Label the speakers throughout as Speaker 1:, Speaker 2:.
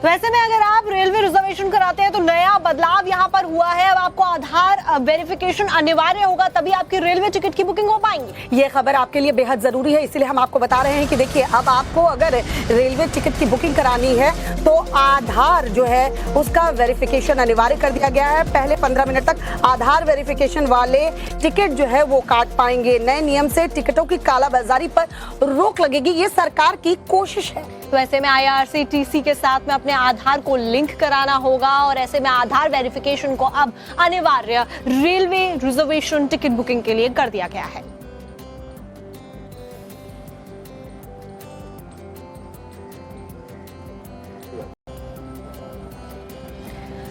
Speaker 1: तो ऐसे में अगर आप रेलवे रिजर्वेशन कराते हैं तो नया बदलाव यहाँ पर हुआ है। अब आपको आधार वेरिफिकेशन अनिवार्य होगा, तभी आपकी रेलवे टिकट की बुकिंग हो पाएंगी।
Speaker 2: ये खबर आपके लिए बेहद जरूरी है, इसीलिए हम आपको बता रहे हैं कि देखिए, अब आपको अगर रेलवे टिकट की बुकिंग करानी है तो आधार जो है उसका वेरिफिकेशन अनिवार्य कर दिया गया है। पहले 15 मिनट तक आधार वेरिफिकेशन वाले टिकट जो है वो काट पाएंगे। नए नियम से टिकटों की कालाबाजारी पर रोक लगेगी, ये सरकार की कोशिश है।
Speaker 1: तो ऐसे में IRCTC के साथ में अपने आधार को लिंक कराना होगा और ऐसे में आधार वेरिफिकेशन को अब अनिवार्य रेलवे रिजर्वेशन टिकट बुकिंग के लिए कर दिया गया है।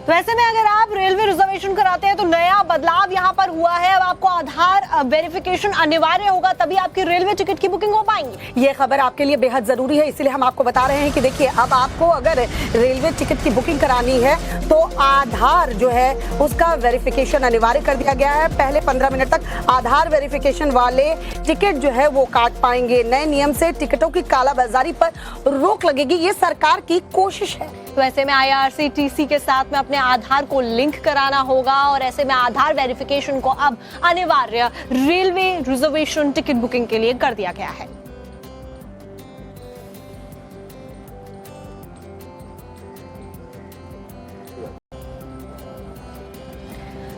Speaker 1: तो ऐसे में अगर आप रेलवे रिजर्वेशन कराते हैं तो नया बदलाव यहाँ पर हुआ है। अब आपको आधार वेरिफिकेशन अनिवार्य होगा, तभी आपकी रेलवे टिकट की बुकिंग हो पाएंगी।
Speaker 2: ये खबर आपके लिए बेहद जरूरी है, इसीलिए हम आपको बता रहे हैं कि देखिए, अब आपको अगर रेलवे टिकट की बुकिंग करानी है तो आधार जो है उसका वेरिफिकेशन अनिवार्य कर दिया गया है। पहले 15 मिनट तक आधार वेरिफिकेशन वाले टिकट जो है वो काट पाएंगे। नए नियम से टिकटों की कालाबाजारी पर रोक लगेगी, ये सरकार की कोशिश है।
Speaker 1: तो ऐसे में IRCTC के साथ में अपने आधार को लिंक कराना होगा और ऐसे में आधार वेरिफिकेशन को अब अनिवार्य रेलवे रिजर्वेशन टिकट बुकिंग के लिए कर दिया गया है।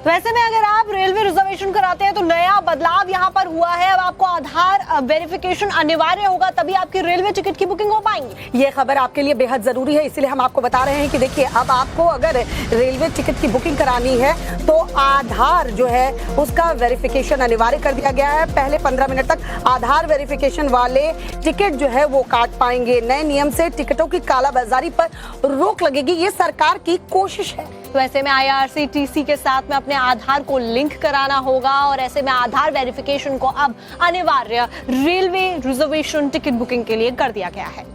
Speaker 1: तो ऐसे में अगर आप रेलवे रिजर्वेशन कराते हैं तो नया बदलाव यहाँ पर हुआ है। अब आपको आधार वेरिफिकेशन अनिवार्य होगा, तभी आपकी रेलवे टिकट की बुकिंग हो पाएंगी।
Speaker 2: ये खबर आपके लिए बेहद जरूरी है, इसीलिए हम आपको बता रहे हैं कि देखिए, अब आपको अगर रेलवे टिकट की बुकिंग करानी है तो आधार जो है उसका वेरिफिकेशन अनिवार्य कर दिया गया है। पहले 15 मिनट तक आधार वेरिफिकेशन वाले टिकट जो है वो काट पाएंगे। नए नियम से टिकटों की कालाबाजारी पर रोक लगेगी, ये सरकार की कोशिश है।
Speaker 1: तो ऐसे में IRCTC के साथ में अपने आधार को लिंक कराना होगा और ऐसे में आधार वेरिफिकेशन को अब अनिवार्य रेलवे रिजर्वेशन टिकट बुकिंग के लिए कर दिया गया है।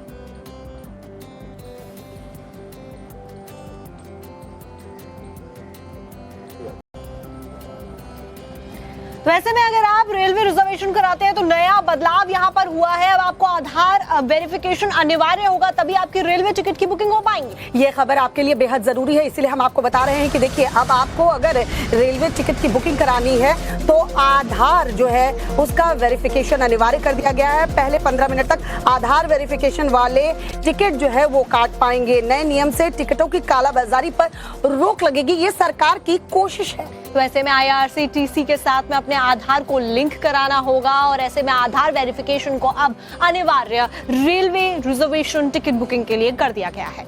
Speaker 1: तो ऐसे में अगर आप रेलवे रिजर्वेशन कराते हैं तो नया बदलाव यहाँ पर हुआ है। अब आपको आधार वेरिफिकेशन अनिवार्य होगा, तभी आपकी रेलवे टिकट की बुकिंग हो पाएंगी।
Speaker 2: ये खबर आपके लिए बेहद जरूरी है, इसीलिए हम आपको बता रहे हैं कि देखिए, अब आपको अगर रेलवे टिकट की बुकिंग करानी है तो आधार जो है उसका वेरिफिकेशन अनिवार्य कर दिया गया है। पहले 15 मिनट तक आधार वेरिफिकेशन वाले टिकट जो है वो काट पाएंगे। नए नियम से टिकटों की कालाबाजारी पर रोक लगेगी, ये सरकार की कोशिश है।
Speaker 1: तो ऐसे में IRCTC के साथ में अपने आधार को लिंक कराना होगा और ऐसे में आधार वेरिफिकेशन को अब अनिवार्य रेलवे रिजर्वेशन टिकट बुकिंग के लिए कर दिया गया है।